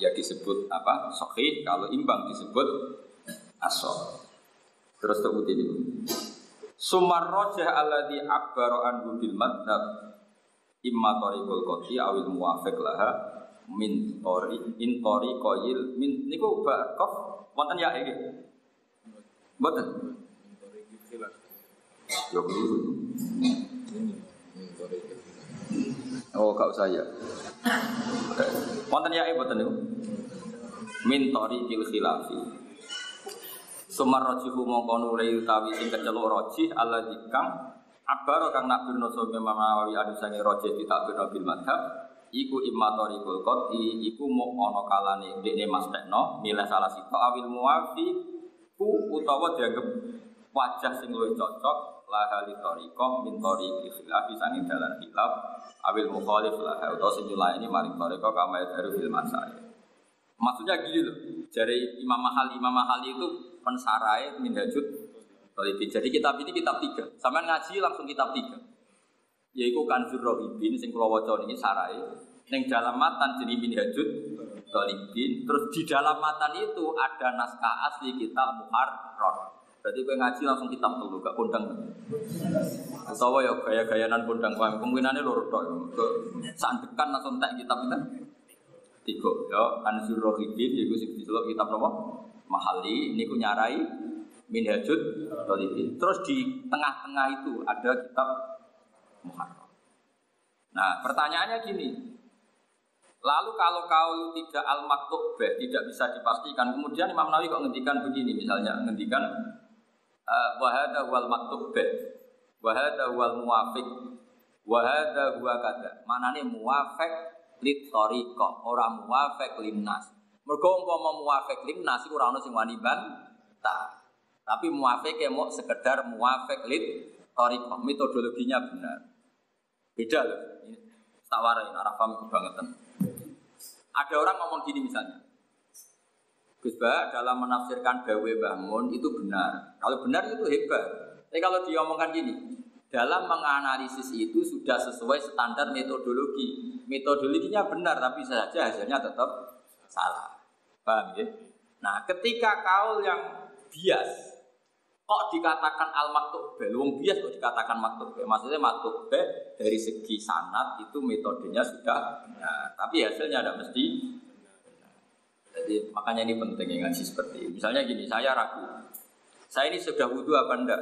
[SPEAKER 1] ya disebut apa? Sahih, kalau imbang disebut as-shahih. Terus terutin itu. Sumar rajah alladhi abbara anhu bil madhab imma tariqul qati awil muwafiq laha min tori koyil min niku bakof wonten ya iki mboten yo keliru oh gak usah ya wonten ya mboten niku min tariqil khilafi. Sumar rajihu mongko nure utawi sing keceluk rajih alladzi kang abaro kang nakbirno sapa Imam Nawawi adu sange rajih ditakbirno bil madhab iku imma tariqul qati iku mok ana kalane dekne mastekno milih salah sito awil muwafi ku utawa dianggep wajah sing luwih cocok la hali tariqah min tariqi khilafi sange dalan khilaf awil mukhalif la utawa sing nyulaini maring tariqah kama daru fil masail. Maksudnya gini loh, dari Imam Mahali itu pensarai minhajud talibin. Jadi kitab ini kitab 3. Sampeyan ngaji langsung kitab 3. Yaiku Kanzur Rohibin sing kula waca niki sarai. Ning dalam matan jenenge minhajud talibin. Terus di dalam matan itu ada naskah asli kitab Muharrar. Berarti kowe ngaji langsung kitab 3, gak kondang. Utawa ya gaya-gayanan kondang wae. Kemungkinane loro tok. Sandekan langsung tak kitab itu. 3 ya Kanzur Rohibin yaiku sing diceluk kitab napa? Mahali niku nyarai minhajud talibin. Terus di tengah-tengah itu ada kitab Muharrar. Nah, pertanyaannya gini. Lalu kalau kaul tidak al-maktub tidak bisa dipastikan. Kemudian Imam Nawawi kok ngendikan begini misalnya, ngendikan wa hadza wal maktub wa hadza wal muwafiq wa hadza huwa kadza. Manane muwafiq lit tariqah, ora muwafiq linnas. Mergo umpama muwafiq linnas iku ora ono sing wani bantah. Tapi muwafiq mok sekedar muwafiq lit tariqah, metodologinya benar. Beda loh. Tak warai ora paham kebangetan. Ada orang ngomong gini misalnya. Gus Ba dalam menafsirkan dawe Mbah Mun itu benar. Kalau benar itu hebat. Tapi kalau diomongkan gini, dalam menganalisis itu sudah sesuai standar metodologi. Metodologinya benar tapi saja hasilnya tetap salah. Paham ya? Nah, ketika kaul yang bias kok dikatakan al-maktub wong bias kok dikatakan maktub maksudnya maktub dari segi sanad itu metodenya sudah benar, tapi hasilnya tidak mesti benar. Jadi makanya ini penting ngaji seperti ini. Misalnya gini, saya ragu, saya ini sudah wudu apa enggak?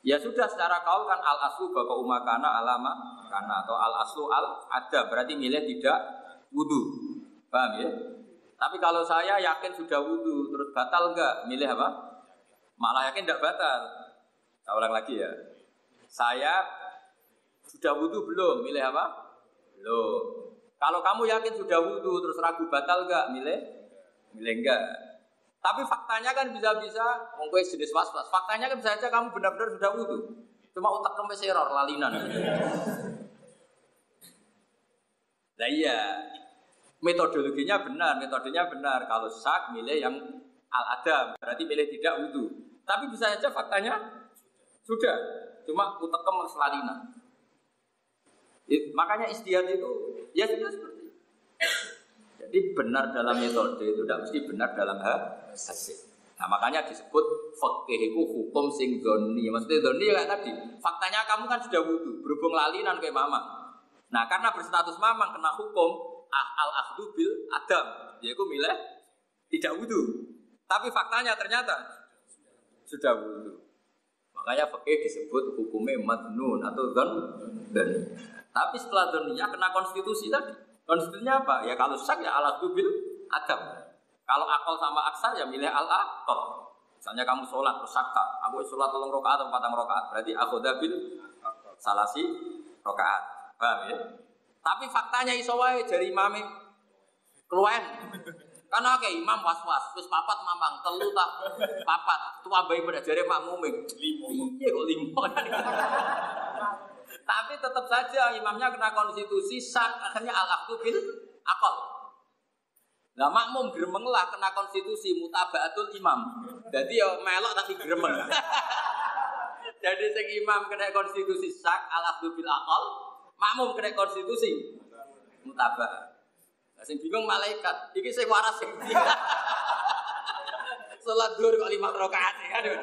[SPEAKER 1] Ya sudah, secara kaul kan al-aslu bapak umakana alama kana atau al-aslu al-ada, berarti milih tidak wudu. Paham ya? Tapi kalau saya yakin sudah wudu, terus batal enggak? Milih apa? Malah yakin tidak batal. Saya ulang lagi ya. Saya sudah wudu belum? Milih apa? Belum. Kalau kamu yakin sudah wudu, terus ragu batal enggak? Milih enggak. Tapi faktanya kan bisa-bisa, mungkin jenis was-was. Faktanya kan bisa saja kamu benar-benar sudah wudu. Cuma otak kamu error, lalinan. Nah iya, metodologinya benar, metodenya benar. Kalau syak milih yang al-adam, berarti milih tidak wudu. Tapi bisa saja faktanya sudah, cuma otak kamu lalinan. Makanya istihad itu ya sudah seperti itu. Jadi benar dalam metode itu tidak mesti benar dalam hasil. Nah makanya disebut fikih itu hukum sing dzonni. Maksudnya dzonni ya kayak tadi. Faktanya kamu kan sudah wudu, berhubung lalinan kayak mama. Nah karena berstatus mamang kena hukum al-akhdhu bil adam, yaitu milih tidak wudu. Tapi faktanya ternyata sudah wudu. Makanya fikih disebut hukumnya madnun atau dzonni. Tapi setelah dzonninya kena konstitusi tadi. Konstitusinya apa? Ya kalau syak ya al-akhdhu bil adam. Kalau akal sama aksar ya milih al-akal. Misalnya kamu sholat terus sakta, aku sholat 3 rakaat atau 4 rakaat, berarti akhoda bil salasi rakaat. Paham ya? Tapi faktanya iso wae jari imame keluwen. Karena kayak imam was-was, terus papat mamang, telu tak papat, tua bayi pada jari makmume. Iya kok 5. Tapi tetap saja imamnya kena konstitusi syak, akhirnya al-akhdhu bil akal. Nah makmum gremeng lah kena konstitusi mutaba'atul imam. Jadi ya melok tapi gremeng. Jadi sing imam kena konstitusi syak al-akhdhu bil akal, makmum kena konstitusi mutaba'ah. Lah sing bingung malaikat, iki sing waras sing ndi? Salat dhuwur kok 5 rakaat aduh.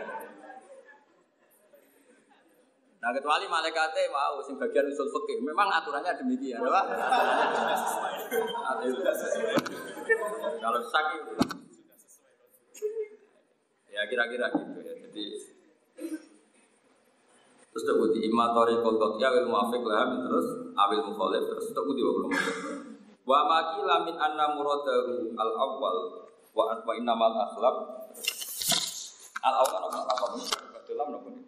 [SPEAKER 1] Nah kecuali malaikatnya wow, sing bagian usul fikih, memang aturannya demikian, apa? Kalau sakit, ya kira-kira gitu ya. Jadi terus terbukti imatori kolkot ya wil muafiq lah, terus awil mukhalif terus terbukti belum. Wa maqila min anna muradahu al-awwal wa innamal akhlaq al-awwal apa ini? Dalam nopo ini?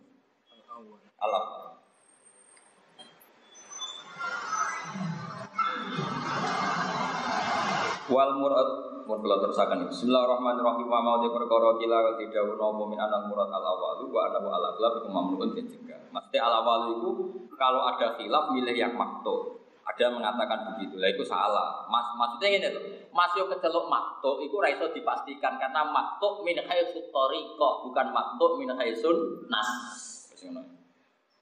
[SPEAKER 1] Al-awwal. Wal murad kula terusaken. Bismillahirrahmanirrahim. Wa mau perkara kila tidak ono min anal murad al-awwal wa anahu al-akhlaq iku mamnuun dicegah. Maksudnya al-awwal itu kalau ada khilaf milih yang makto. Ada mengatakan begitu, lah itu salah. Maksudnya ini loh, masuk ke celuk maktuk itu raiso dipastikan karena maktuk min haitsu thariqah bukan maktuk min haitsun nas.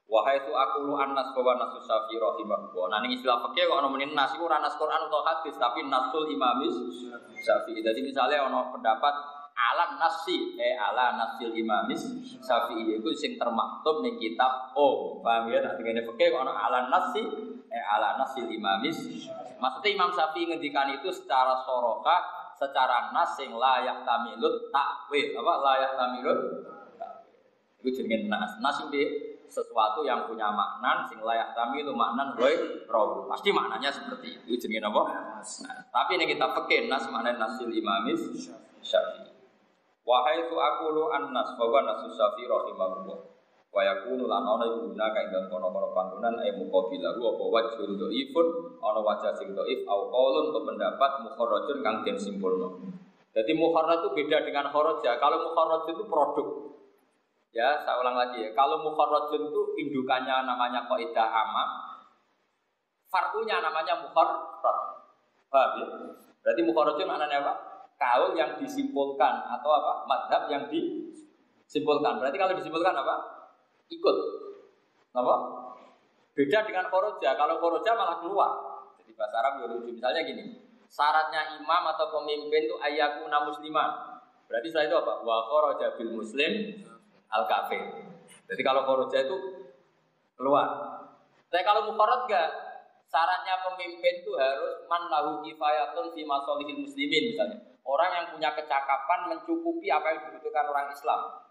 [SPEAKER 1] Wa haitsu aqulu annas wa nasus syafi'i rahimahullah. Nah ning istilah fikih kok ana menen nas iku ora nas Quran atau hadis tapi nasul imamis Syafi'i. Jadi misalnya ana pendapat ala nasi ala nasil imamis Syafi'i itu sing termaktub ning kitab paham ya? Nah ngene fikih kok ana ala nasi ala nasil imamis. Maksudnya Imam Syafi'i ngendikan itu secara soroka, secara nas sing layak tamilut takwil. Apa layak tamilut takwil? Itu jenenge nas. Nas itu sesuatu yang punya makna sing layak tamilu maknan ghair. Pasti maknanya seperti itu. Jenenge apa? Nah, tapi ini kita fikih nas makna nasil imamis Syafi'i. Wa haitsu aqulu an-nas fa wa nasus Syafi'i rahimahullah. Wa yakunu lan ana iku guna kae dalem kono-kono panggonan muqabilahu apa wajhul dhaifun ana wajah sing dhaif au qaulun untuk pendapat mukharrajun kang den simpulno. Jadi mukharraj itu beda dengan kharaja. Kalau mukharraj itu produk. Ya, saya ulang lagi ya. Kalau mukharrajun itu indukannya namanya qaidah amma. Far'unya namanya mukharraj. Paham ya? Berarti mukharrajun maknanya apa? Kaul yang disimpulkan atau apa? Madhab yang disimpulkan. Berarti kalau disimpulkan apa? Ikut, apa? Beda dengan khoroja. Kalau khoroja malah keluar. Jadi bahasa Arab lucu. Misalnya gini, syaratnya imam atau pemimpin itu ayyakuna musliman. Berarti setelah itu apa? Wa khoroja bil muslim al kafir. Jadi kalau khoroja itu keluar. Tapi kalau mukharraj enggak, syaratnya pemimpin itu harus man lahu kifayatun fi masalihil muslimin misalnya. Orang yang punya kecakapan mencukupi apa yang dibutuhkan orang Islam.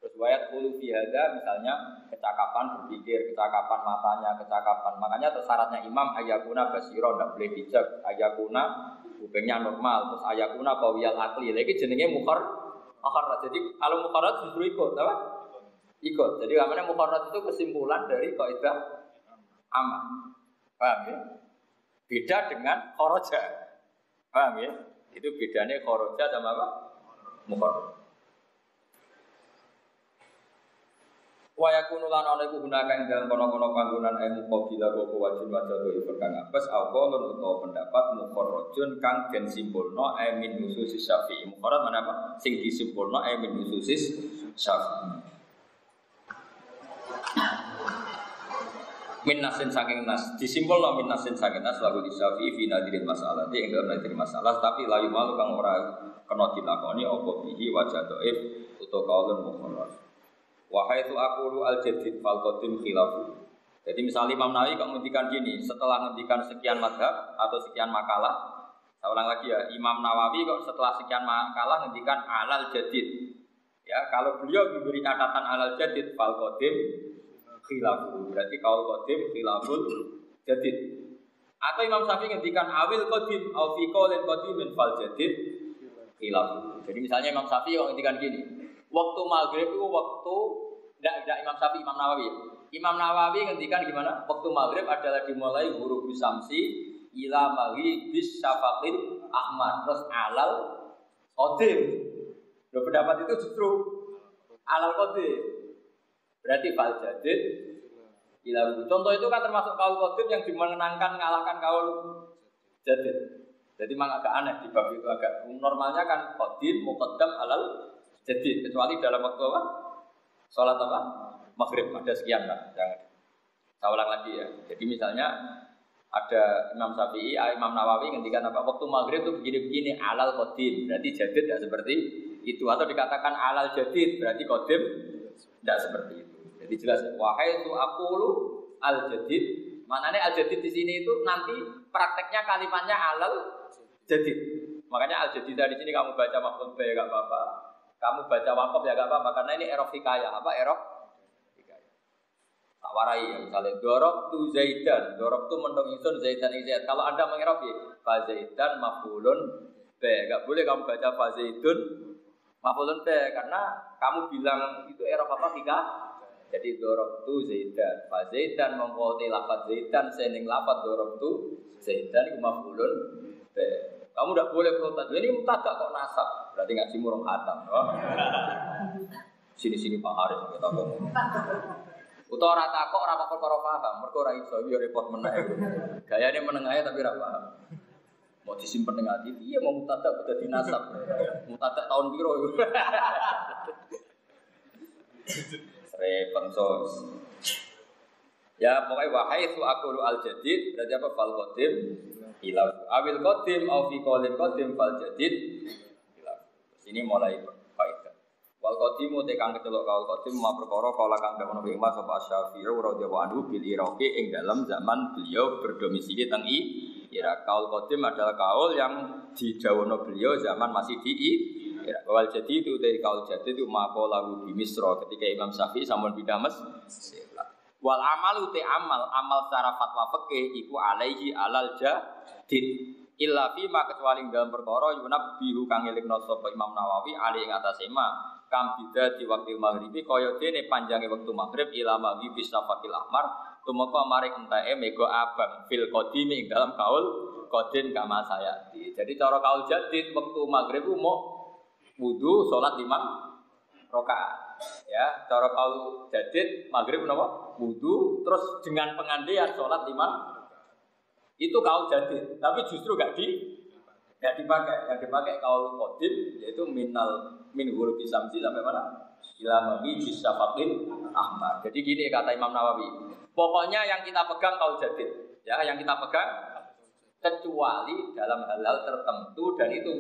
[SPEAKER 1] Terus wayat hulu fihada misalnya kecakapan berpikir, kecakapan matanya, kecakapan. Makanya terus syaratnya imam ayakuna basiro, tidak boleh bijak. Ayakuna kupingnya normal. Terus ayakuna qawiyal akli. Lagi jenenge mukharraj. Jadi kalau mukharraj justru ikut, apa? Ikut. Jadi namanya mukharraj itu kesimpulan dari kaidah amma. Paham ya? Beda dengan kharaja. Paham ya? Itu bedanya kharaja sama apa? Mukharraj. Wa yakunu lan ana iku gunakan dalam kono-kono panggonan ilmu qabila apa wajib wajib do kang apes alqaulun utawa pendapat mukharrajun kang den simpulno min khususis Syafi'i. Mukharraj mana apa? Sing disimpulno min khususis Syafi'i. Min nasin saking nas disimpulno min nasin saking nas lagu di Syafi'i fi nadirin masalah ing dalam nadirin masalah tapi layu malu kang ora kena dilakoni apa bihi wajah dhaif utawa kaulun mukharraj. Wa haitsu aqulu al-jadid fal qadim khilafu. Jadi misalnya Imam Nawawi kok ngendikan gini, setelah ngendikan sekian madhab atau sekian makalah, saya ulang lagi ya, Imam Nawawi kok setelah sekian makalah ngendikan alal jadid. Ya, kalau beliau diberi catatan alal jadid fal qadim khilafu. Berarti kaul qadim khilaful jadid. Atau Imam Syafi'i ngendikan awil qadim au fi qaulin qadimin fal jadid khilafu. Jadi misalnya Imam Syafi'i kok ngendikan gini, waktu maghrib itu waktu tidak Imam Syafi'i, Imam Nawawi. Imam Nawawi ngendikan gimana? Waktu maghrib adalah dimulai huruf bisamsi ila maghibis syafaqil ahmad terus alal qadim. Loh, pendapat itu justru alal qadim. Berarti fal jadid ila. Contoh itu kan termasuk kaul qadim yang dimenangkan mengalahkan kaul jadid. Jadi memang agak aneh di bab itu agak normalnya kan qadim muqaddam alal jadi kecuali dalam waktu apa? Sholat apa? Maghrib ada sekian kan? Jangan. Saya ulang lagi ya. Jadi misalnya ada Imam Syafi'i, Imam Nawawi ngendikan apa? Waktu maghrib itu begini-begini alal qadim. Berarti jadid tidak seperti itu. Atau dikatakan alal jadid berarti qadim tidak seperti itu. Jadi jelas. Wahai itu aqulu al jadid. Maknanya al jadid di sini itu nanti prakteknya kalimatnya alal jadid. Makanya al jadid di sini kamu baca maf'ul bi enggak apa-apa. Kamu baca wakaf ya gak apa-apa karena ini erof hikayah. Apa erof hikayah? Tak warai ya misalnya dorok tu Zaidan, dorok tu mendong insun Zaidan ini Zaid. Kalau anda mengerof ya Fazaidan maf'ulun be. Enggak boleh kamu baca fazaidun maf'ulun be karena kamu bilang itu i'rab apa tiga. Jadi dorobtu zaidan. Fazaidan mengkoti lafaz zaidan sening lafaz dorobtu zaidan iku maf'ulun be. Kamu tidak boleh protes. Ini mutadak kok nasab. Berarti ngaji murung khatam. Sini-sini Pak Haris kita ngomong. Utawa ora takok ora perkara paham, mergo ora iso yo repot meneh. Gayane menengahe tapi ora paham. Mau disimpen ning ati, piye mau mutadak kudu dinasab. Mutadak tahun piro iku. Repot sos. Ya pokoknya wahai su aqulu al jadid berarti apa fal qadim ila awil qadim au fi qaulin qadim fal jadid ila. Sini mulai faedah. Wal qadimu te kang kecelok kaul qadim ma perkara kala kang dawuh Nabi Muhammad sapa Syafi'i radhiyallahu anhu bil iraqi ing dalam zaman beliau berdomisili teng Irak. Kaul qadim adalah kaul yang didhawuhna beliau zaman masih di Irak. Wal jadid itu dari kaul jadid itu maqala di Misra ketika Imam Syafi'i sampun pindah Mesir. Wal amalu te amal secara fatwa fikih iku alaihi alal jadid illa fi ma kecuali dalam perkara yunabbihu kang elikna sapa Imam Nawawi alih ing atase ma kam bida di waktu maghribi kaya dene panjange wektu maghrib ila maghribi bisafaqil ahmar tumeka maring enteke mega abang fil qadimi ing dalam kaul qadim kama sayati. Jadi cara kaul jadid wektu maghrib mau wudu salat 5 rakaat. Ya, cara kaul jadid maghrib napa? Wudu terus dengan pengandian sholat 5 itu kaul jadid, tapi justru gak dipakai. Yang dipakai kaul qadim yaitu min ghurubi samsi sampai mana? Ila maghrib bisafaqil ahmar. Jadi gini kata Imam Nawawi. Pokoknya yang kita pegang kaul jadid, ya, yang kita pegang kecuali dalam hal-hal tertentu dan itu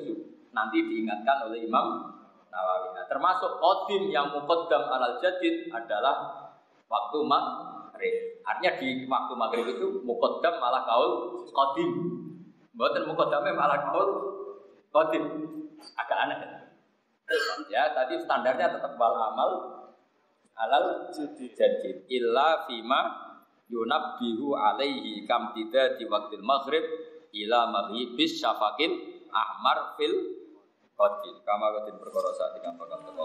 [SPEAKER 1] nanti diingatkan oleh Imam Nawawi. Nah, termasuk qadim yang muqaddam alal jadid adalah waktu maghrib. Artinya di waktu maghrib itu muqaddam malah kaul qadim. Mboten muqaddame malah kaul qadim. Agak aneh. Ya, tadi standarnya tetap wal amal alal jadid. Illa fima yunabbihu alaihi kam tidak di waktu maghrib ila maghribis syafaqil ahmar fil qadim. Kama qadim perkara saat bakal teko.